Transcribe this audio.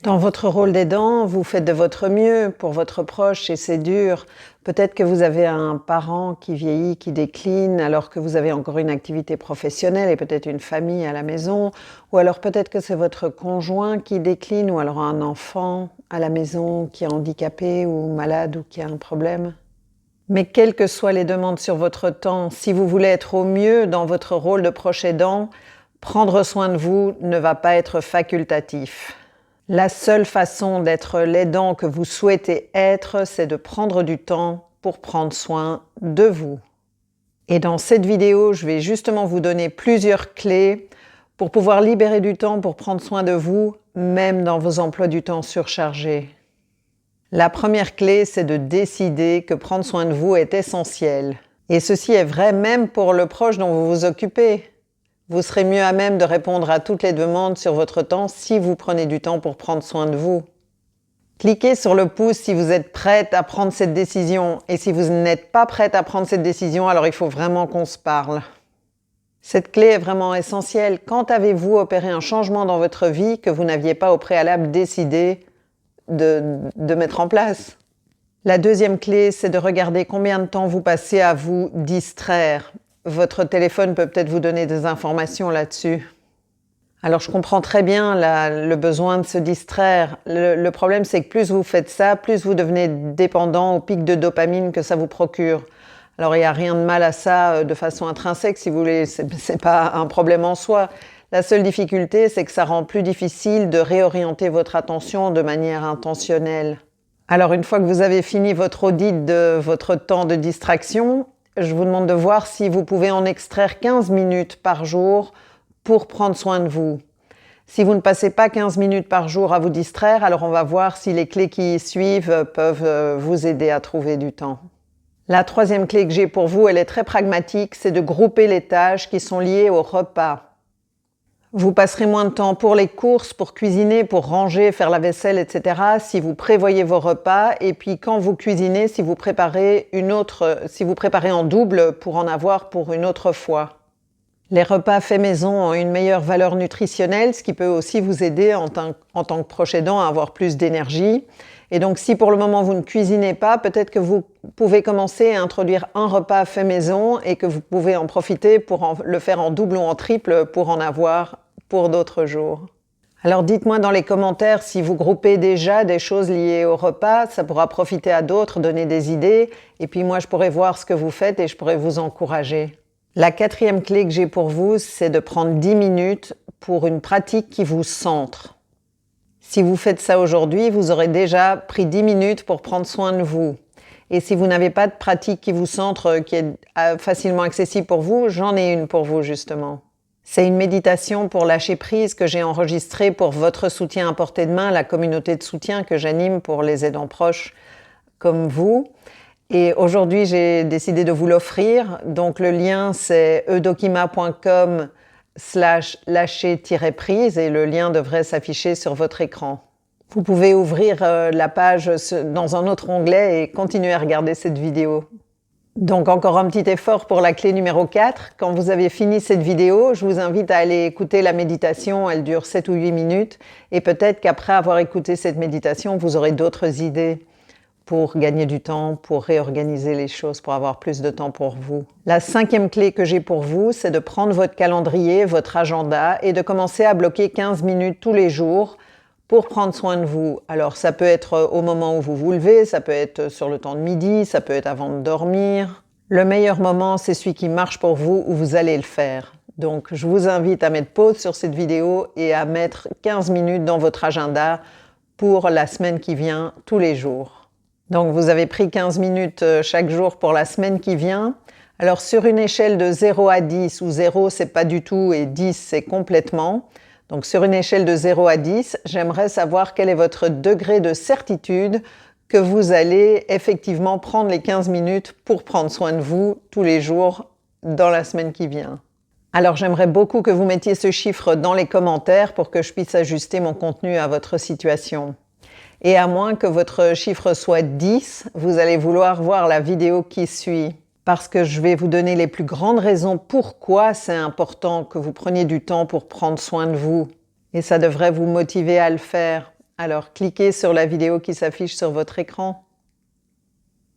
Dans votre rôle d'aidant, vous faites de votre mieux pour votre proche et c'est dur. Peut-être que vous avez un parent qui vieillit, qui décline, alors que vous avez encore une activité professionnelle et peut-être une famille à la maison. Ou alors peut-être que c'est votre conjoint qui décline, ou alors un enfant à la maison qui est handicapé ou malade ou qui a un problème. Mais quelles que soient les demandes sur votre temps, si vous voulez être au mieux dans votre rôle de proche aidant, prendre soin de vous ne va pas être facultatif. La seule façon d'être l'aidant que vous souhaitez être, c'est de prendre du temps pour prendre soin de vous. Et dans cette vidéo, je vais justement vous donner plusieurs clés pour pouvoir libérer du temps pour prendre soin de vous, même dans vos emplois du temps surchargés. La première clé, c'est de décider que prendre soin de vous est essentiel. Et ceci est vrai même pour le proche dont vous vous occupez. Vous serez mieux à même de répondre à toutes les demandes sur votre temps si vous prenez du temps pour prendre soin de vous. Cliquez sur le pouce si vous êtes prête à prendre cette décision. Et si vous n'êtes pas prête à prendre cette décision, alors il faut vraiment qu'on se parle. Cette clé est vraiment essentielle. Quand avez-vous opéré un changement dans votre vie que vous n'aviez pas au préalable décidé de mettre en place? La deuxième clé, c'est de regarder combien de temps vous passez à vous distraire. Votre téléphone peut peut-être vous donner des informations là-dessus. Alors je comprends très bien le besoin de se distraire. Le problème, c'est que plus vous faites ça, plus vous devenez dépendant au pic de dopamine que ça vous procure. Alors il n'y a rien de mal à ça de façon intrinsèque, si vous voulez, c'est pas un problème en soi. La seule difficulté, c'est que ça rend plus difficile de réorienter votre attention de manière intentionnelle. Alors une fois que vous avez fini votre audit de votre temps de distraction, je vous demande de voir si vous pouvez en extraire 15 minutes par jour pour prendre soin de vous. Si vous ne passez pas 15 minutes par jour à vous distraire, alors on va voir si les clés qui suivent peuvent vous aider à trouver du temps. La troisième clé que j'ai pour vous, elle est très pragmatique, c'est de grouper les tâches qui sont liées au repas. Vous passerez moins de temps pour les courses, pour cuisiner, pour ranger, faire la vaisselle, etc. si vous prévoyez vos repas. Et puis quand vous cuisinez, si vous préparez en double pour en avoir pour une autre fois. Les repas faits maison ont une meilleure valeur nutritionnelle, ce qui peut aussi vous aider en tant que proche aidant à avoir plus d'énergie. Et donc si pour le moment vous ne cuisinez pas, peut-être que vous pouvez commencer à introduire un repas fait maison et que vous pouvez en profiter pour le faire en double ou en triple pour en avoir pour d'autres jours. Alors dites-moi dans les commentaires si vous groupez déjà des choses liées au repas, ça pourra profiter à d'autres, donner des idées, et puis moi je pourrai voir ce que vous faites et je pourrai vous encourager. La quatrième clé que j'ai pour vous, c'est de prendre 10 minutes pour une pratique qui vous centre. Si vous faites ça aujourd'hui, vous aurez déjà pris 10 minutes pour prendre soin de vous. Et si vous n'avez pas de pratique qui vous centre, qui est facilement accessible pour vous, j'en ai une pour vous justement. C'est une méditation pour lâcher prise que j'ai enregistrée pour votre soutien à portée de main, la communauté de soutien que j'anime pour les aidants proches comme vous. Et aujourd'hui, j'ai décidé de vous l'offrir. Donc le lien, c'est edokima.com/lâcher-prise et le lien devrait s'afficher sur votre écran. Vous pouvez ouvrir la page dans un autre onglet et continuer à regarder cette vidéo. Donc encore un petit effort pour la clé numéro 4. Quand vous avez fini cette vidéo, je vous invite à aller écouter la méditation. Elle dure 7 ou 8 minutes. Et peut-être qu'après avoir écouté cette méditation, vous aurez d'autres idées pour gagner du temps, pour réorganiser les choses, pour avoir plus de temps pour vous. La cinquième clé que j'ai pour vous, c'est de prendre votre calendrier, votre agenda et de commencer à bloquer 15 minutes tous les jours pour prendre soin de vous. Alors ça peut être au moment où vous vous levez, ça peut être sur le temps de midi, ça peut être avant de dormir. Le meilleur moment, c'est celui qui marche pour vous, où vous allez le faire. Donc je vous invite à mettre pause sur cette vidéo et à mettre 15 minutes dans votre agenda pour la semaine qui vient, tous les jours. Donc vous avez pris 15 minutes chaque jour pour la semaine qui vient. Alors sur une échelle de 0 à 10, où 0 c'est pas du tout et 10 c'est complètement, donc sur une échelle de 0 à 10, j'aimerais savoir quel est votre degré de certitude que vous allez effectivement prendre les 15 minutes pour prendre soin de vous tous les jours dans la semaine qui vient. Alors j'aimerais beaucoup que vous mettiez ce chiffre dans les commentaires pour que je puisse ajuster mon contenu à votre situation. Et à moins que votre chiffre soit 10, vous allez vouloir voir la vidéo qui suit. Parce que je vais vous donner les plus grandes raisons pourquoi c'est important que vous preniez du temps pour prendre soin de vous. Et ça devrait vous motiver à le faire. Alors, cliquez sur la vidéo qui s'affiche sur votre écran.